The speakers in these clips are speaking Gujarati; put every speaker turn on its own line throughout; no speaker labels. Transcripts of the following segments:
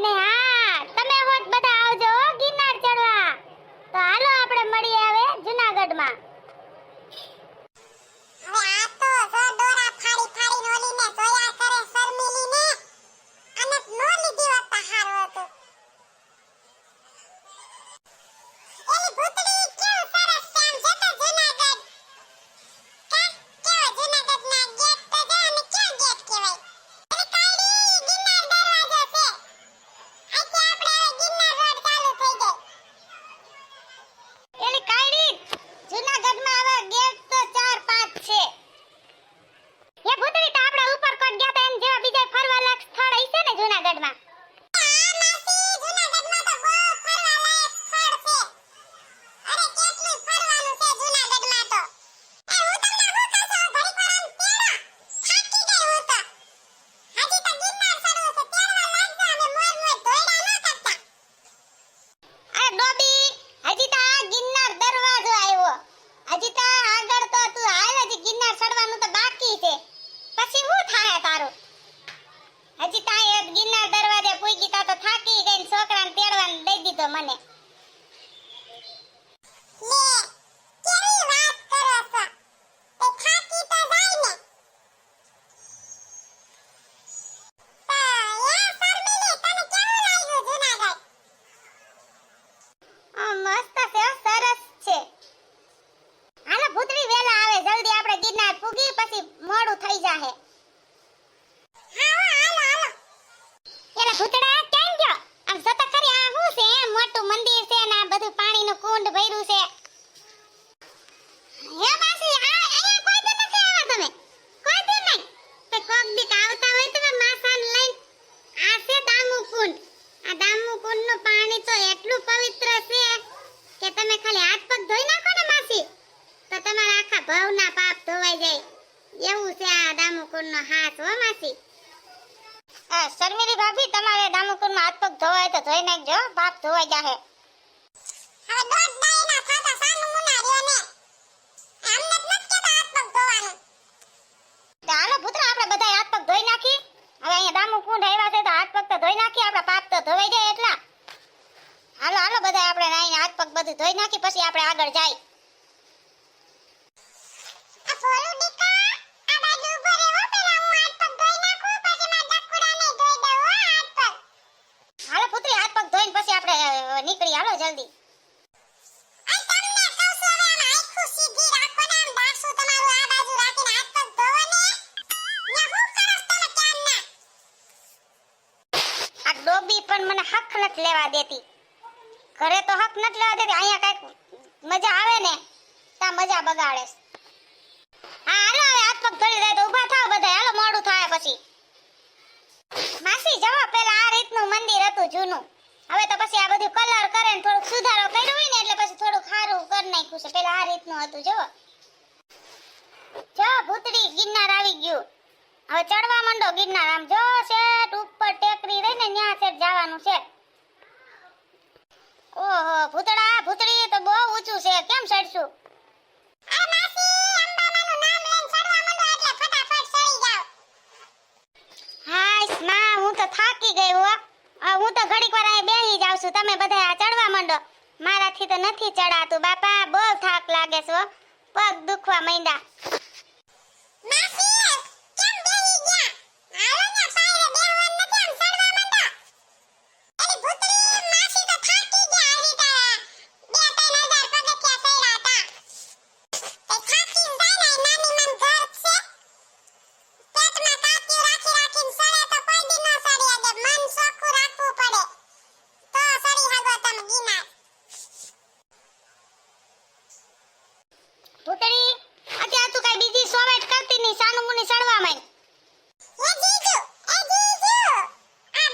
અને હા તમે હોત બધા આવજો હો ગિરનાર ચડવા. તો હાલો આપણે મળીએ હવે જૂનાગઢમાં.
હવે આ તો જો દોરા ફાડી ફાડીને ઓલીને જોયા કરે શર્મિલીને અને નો લીધી હોત તો હારું હતું. એલી ભૂતડી કેવું સરસ છે આમ જતો જૂનાગઢ. કા કેવો જૂનાગઢના ગેટ તો જો અને ક્યાં ગેટ કહેવાય. એલી કાળી ગિરનાર દરવાજો છે. આજે આપણે હવે ગિરનાર રોડ ચાલુ થઈ ગઈ.
એલી કાયડી જૂનાગઢમાં હવે ગેટ તો 4-5 છે. એ ભૂતડી તો આપણે ઉપરકોટ ગયા તા એમ જેવા બીજા ફરવા લાયક સ્થળ હશે ને જૂનાગઢમાં.
આ માસી જૂનાગઢમાં તો બહુ ફરવા લાયક સ્થળ છે. અરે કેટલું ફરવાનું છે જૂનાગઢમાં તો. એ હું તમને શું કહું છું ઘડીક વાર આમ તેડો. થાકી ગઈ હું તો. હજી તો ગિરનાર ચડવું છે તેડવા લાગજો અને મોજ મોજ ધોયડા ન કરતા.
અરે ડોબી હજી તો આ ગિરનાર દરવાજો આવ્યો. હજી તો આગળ તો તું હાલ હજી ગિરનાર ચડવાનું તો બાકી છે. પછી શું થાય તારું? હજી તો આ ગિરનાર દરવાજે પૂગી તા તો થાકી ગઈ ને છોકરાને તેડવાનું દઈ દીધો મને.
લે કેવી વાત કરો છો. તે થાકી તો જાય ને. તો યા શર્મિલી તને કેવું લાગ્યું જૂનાગઢ?
મસ્ત છે હો, સરસ છે. હાલો ભૂતરી વેલા આવે જલ્દી આપણે ગિરનાર પૂગી પછી મોડું થઈ જાહે.
હા હાલો હાલો.
એલા ભૂતડા કેમ ગયો? આમ સતા ખરી આ શું છે? મોટું મંદિર છે ને આ બધું પાણીનું કુંડ ભર્યું છે. હે માસી આ અહીંયા કોઈ દી નથી આવ્યા તમે? કોઈ દી નહીં? તે કોક દીક આવતા હોય તમે માસાને લઈને. આ છે દામુ કુંડ. આ દામુ કુંડનું પાણી તો એટલું પવિત્ર છે કે તમે ખાલી હાથ પગ ધોઈ નાખો ને માસી તો તમારા આખા ભવના પાપ ધોવાઈ જાય. એવું છે આ દામુ કુંડનો હાથ હો માસી. શર્મિલી ભાભી તમારે દામુકુંડમાં હાથ પગ ધોવાય તો ધોઈ નાખજો પાપ ધોવાઈ જાહે.
હવે દોઢ દાયના થાતા સાનું મુના રહ્યો ને. અમને જ નથી કહેતા હાથ પગ ધોવાનું.
તો હાલો પુત્ર આપણે બધા હાથ પગ ધોઈ નાખી. હવે અહીંયા દામુકુંડ આવ્યા છે તો હાથ પગ તો ધોઈ નાખી આપણા પાપ તો ધોવાઈ જાય એટલા. હાલો હાલો બધા આપણે નાઈને હાથ પગ બધું ધોઈ નાખી પછી આપણે આગળ જાય.
આ ભોલું દીકા આ બાજુ ઉભો રહેવો પેલા હું હાથ પગ ધોઈ નાખું પછી મારા ડકુડાને ધોઈ દઉં હો હાથ પગ.
હાલો પુત્રી હાથ પગ ધોઈને પછી આપણે નીકળી હાલો જલ્દી.
આ તમને કહું છું હવે આમ આખું સીધી રાખો ને આમ ડાસું તમારું આ બાજુ રાખીને હાથ પગ ધોવો ને. ન્યા હું કરસ તમે ક્યારના?
આ ડોબી પણ મને હક નથી લેવા દેતી. ઘરે તો હક નથી લેવા દેતી અહીંયા કઈક મજા આવે ને તા મજા બગાડે. હા હાલો હવે હાથ પગ ધોઈ જાય તો ઊભા થાવ બધા હાલો મોડું થાય પછી. માસી જવા પેલા આ રીતનું મંદિર હતું જૂનું. હવે તો પછી આ બધું કલર કરે ને થોડુંક સુધારો કર્યો હોય ને એટલે પછી થોડુંક સારું કરી નાખ્યું છે. પેલા આ રીતનું હતું જો. જો ભૂતડી ગિરનાર આવી ગયું. હવે ચડવા માંડો ગિરનાર. આમ જો શેઠ ઉપર ટેકરી રહીને ન્યા શેઠ જવાનું છે. ઓહો ભૂતડા ભૂતડી તો બહુ ઊંચું છે કેમ ચડશું?
અરે માસી અંબામાનું નામ લઈને ચડવા માંડો એટલે ફટાફટ ચડી જાવ.
હાય ના હું તો થાકી ગઈ હો. હું તો ઘડીક વાર અહીં બેહી જાઉં છું. તમે બધા આ ચડવા માંડો. મારાથી તો નથી ચડાતું બાપા બહુ થાક લાગે છે હો. પગ દુખવા માંડ્યા.
માસી કેમ બેહી ગયા? હાલો ને પાયરે બેહવાનું નથી આમ ચડવા માંડો. એલી ભૂતડી માસી તો થાકી ગયા હજી તો 2-3 હજાર પગથિયા ચડ્યા હતા. તે થાકીને જાય ને નાની મન ઘર છે. પેટમાં કાકીઓ રાખી રાખીને સડે તો કોઈ દી ન સડી શકે. મન ચોખ્ખું રાખવું પડે તો સડી હગો તમે ગિરનાર.
ભૂતડી અત્યારે તું કઈ બીજી સોવેટ કરતી નહીં સાનું મુની ચડવા માંડ.
એ જીજુ આ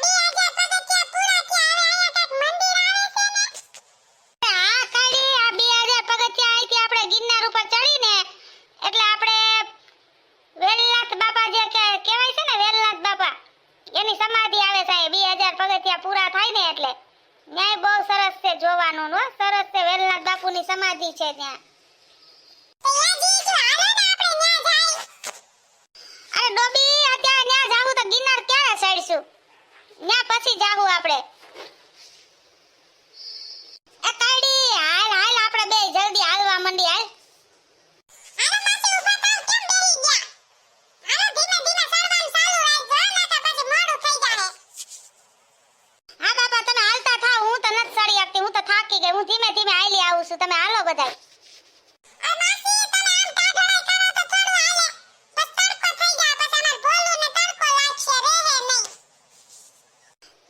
2000 પગથિયા પૂરા થયા હવે અહીંયા કઈક મંદિર આવે છે ને.
આ કાળી આ 2000 પગથિયા અહીંથી આપણે ગિરનાર ઉપર ચડીને એટલે આપણે વેલનાથ બાપા જે કહેવાય છે ને વેલનાથ બાપા એની સમાધિ આવે છે. 2000 પગથિયા પૂરા થાય ને એટલે ન્યાય બહુ સરસ છે જોવાનું હો. સરસ છે વેલનાથ બાપુની સમાધિ છે ત્યાં.
તો એ જીજુ હાલો ને આપણે ન્યા જાય.
અરે ડોબી અત્યારે ન્યા જાવું તો ગિરનાર ક્યારે ચડશું? ન્યા પછી જાહુ આપણે. એ કાયડી હાલ હાલ આપણે બે જલ્દી હાલવા મંડી હાલ.
હાલો માસી ઊભા થાવ, કેમ બેહી ગયા? હાલો ધીમે ધીમે સળવાનું ચાલુ રાખજો, નકર પછી મોડું થઈ જાહે.
હા બાપા તમે હાલતા થાવ, હું તો નથી સડી શકતી, હું તો થાકી ગઈ, હું ધીમે ધીમે હાલી આવું છું, તમે હાલો બધાય.
ઓ માસી તમે આમ ટાઢોળાઈ કરો તો થોડું હાલે. બસ તડકો થઈ જાય પછી અમાર ભોલું ને તડકો લાગશે, રહે નહીં.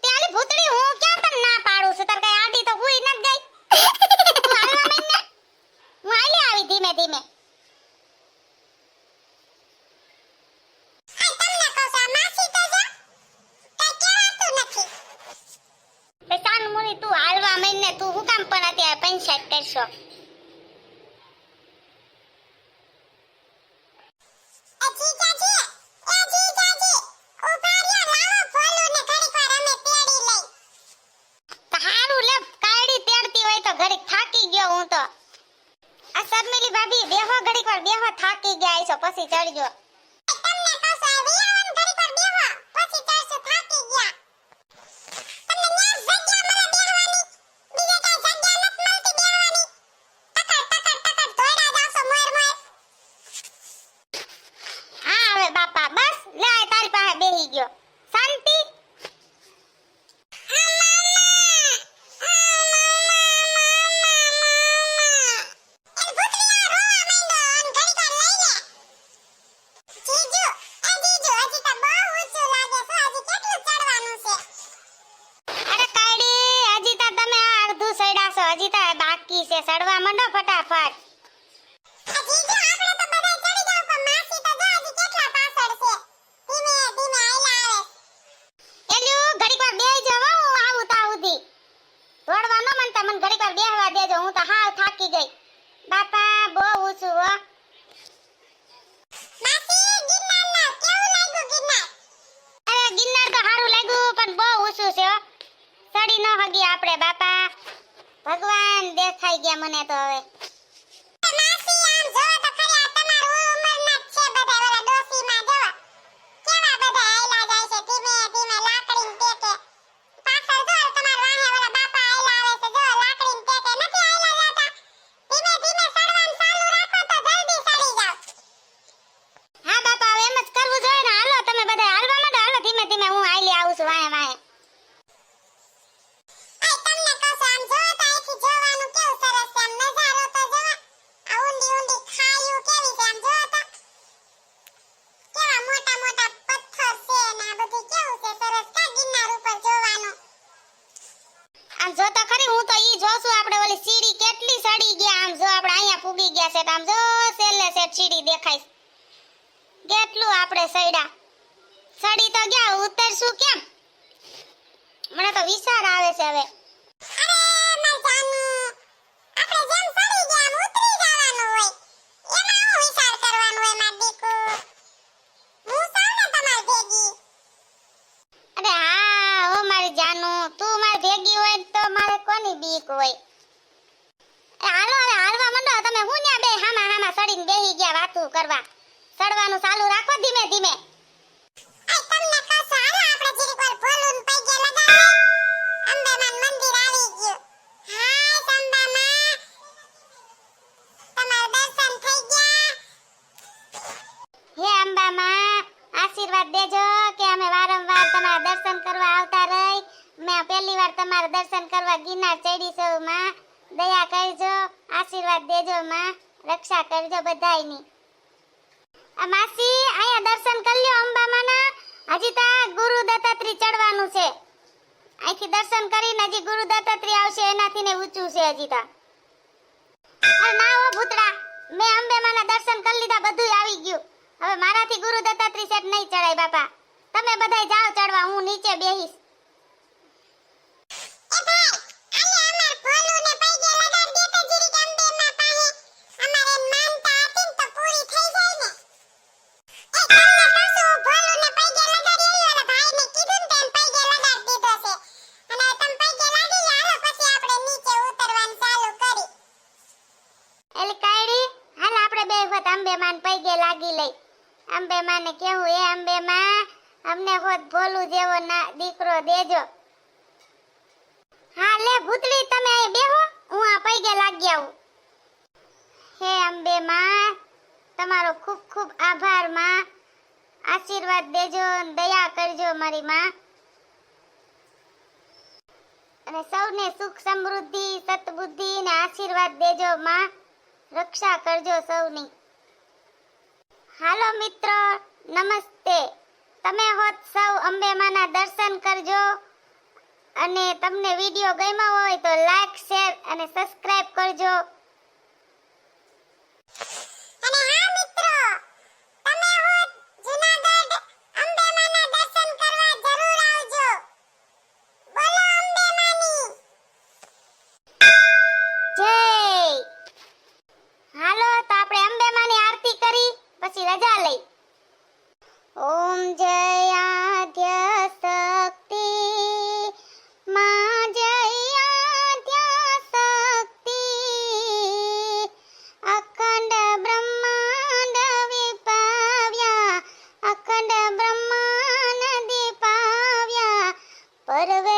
તે આલી ભૂતડી હું ક્યાં તને ના પાડું છું, તાર કઈ આડી તો હુઈ નથી ગઈ. તું હાલવા માંડ ને. હું હાલી આવી ધીમે ધીમે.
આ તમને કહું છું, આ માસી તો જો કઈ કહેવાતું નથી.
બે સાન મુની તું હાલવા માંડ ને, તું હું કામ પણ અત્યારે પંચાયત કરશો.
એ જીજાજી, ઊભા રહ્યો, લાવો ભોલું ને ઘડીક વાર અમે તેડી લઈ.
તો હારું લે, કાયડી તેડતી હોય તો ઘડીક થાકી ગયો હું તો. આ શર્મિલી ભાભી બેહો ઘડીક વાર, બેહો થાકી ગયા છો પછી ચડજો.
તમને કહું છું, આ વિયાવન ઘડીક વાર બેહો, પછી ચડશું, થાકી ગયા. તમને ન્યા જગ્યા મળે બેહવાની, બીજે કાંઈ જગ્યા નથી મળતી બેહવાની. ટકર ધોયડા જાવશો મોર મોર.
હા હવે બાપા બસ લે આ તારી પાસે બેહી ગયો. શાંતિ. અરે કાયડી હજી તો તમે આ અડધું સડ્યા છો, હજી તો બાકી છે, સડવા માંડો ફટાફટ. એલ્યું ઘડીક વાર બેહી જાવ હો, હું આવું તા સુધી. દોડવા ન માંડતા, મને ઘડીક વાર બેહવા દેજો, હું તો હાવ થાકી ગઈ. બાપા બહુ ઊંચું હો. અરે ગિરનાર તો હારું લાગ્યું પણ બહુ ઊંચું છે હો. ચડી ન હગી આપણે બાપા. ભગવાન દેખાઈ ગયા મને તો હવે. હા બાપા હવે એમ જ કરવું જોઈએ ને. હાલો તમે બધા હાલવા માંડો, હાલો ધીમે ધીમે, હું હાલી આવું છું વાહે વાહે. આમ જો તો ખરી, હું તો ઈ જોઉં છું આપણે ઓલી સીડી કેટલી સડી ગયા. આમ જો આપણે અહીંયા પૂગી ગયા છે, આમ જો સેલે સેટ સીડી દેખાય છે. કેટલું આપણે સડ્યા. સડી તો ગયા, ઉતરશું કેમ? મને તો વિચાર આવે છે હવે. અરે હા હો મારી જાનું, તું મારી ભેગી હોય તો મારે કોની બીક હોય. એ હાલો હવે હાલવા માંડો તમે. હું ન્યા બે હામા હામા સડીને બેહી ગયા વાતું કરવા. સડવાનું ચાલુ રાખો ધીમે ધીમે. હે અંબામાં આશીર્વાદ દેજો કે અમે વારંવાર તમારા દર્શન કરવા આવતા રહી. મેં પહેલી વાર તમારા દર્શન કરવા ગિરનાર ચડી છું માં. દયા કરજો, આશીર્વાદ દેજો માં, રક્ષા કરજો બધાયની. આ માસી અહીંયા દર્શન કરી લ્યો અંબામાના. હજી તો ગુરુ દત્તાત્રી ચડવાનું છે. અહીંથી દર્શન કરીને હજી ગુરુ દત્તાત્રી આવશે, એનાથી ને ઊંચું છે હજી તો. અરે ના હો ભૂતડા, મેં અંબેમાના દર્શન કરી લીધા, બધું આવી ગયું. હવે મારાથી ગુરુ દત્તાત્રી સેટ નહીં ચડાય બાપા. તમે બધાય જાઓ ચડવા, હું નીચે બેહીશ. અંબેમાન પૈગે લાગી લઈ. અંબેમાને કેવું, એ અંબેમાં અમને હોત ભોલું જેવો ના દીકરો દેજો. હા લે ભૂતળી તમે અહીં બેહો, હું આ પૈગે લાગી આવું. હે અંબે માં, તમારો ખૂબ ખૂબ આભાર માં. આશીર્વાદ દેજો અને દયા કરજો મારી માં. અને સૌને સુખ સમૃદ્ધિ સતબુદ્ધિ ને આશીર્વાદ દેજો માં. રક્ષા કરજો સૌની. હાલો મિત્રો, નમસ્તે. તમે હોત સૌ અંબે માના દર્શન કરજો. અને તમને વિડિયો ગમ્યો હોય તો લાઈક શેર અને સબસ્ક્રાઇબ કરજો.
અને હા મિત્રો, તમે હોત જૂનાગઢ અંબે માના દર્શન કરવા જરૂર આવજો. બોલો અંબે માની
જય. હાલો તો આપણે અંબે માની આરતી કરી પછી રજા લઈ. ઓમ જય આદ્ય શક્તિ માં, જય આદ્ય શક્તિ. અખંડ બ્રહ્માંડ વિપાવ્યા, અખંડ બ્રહ્માંડ દીપાવ્યા. પરવે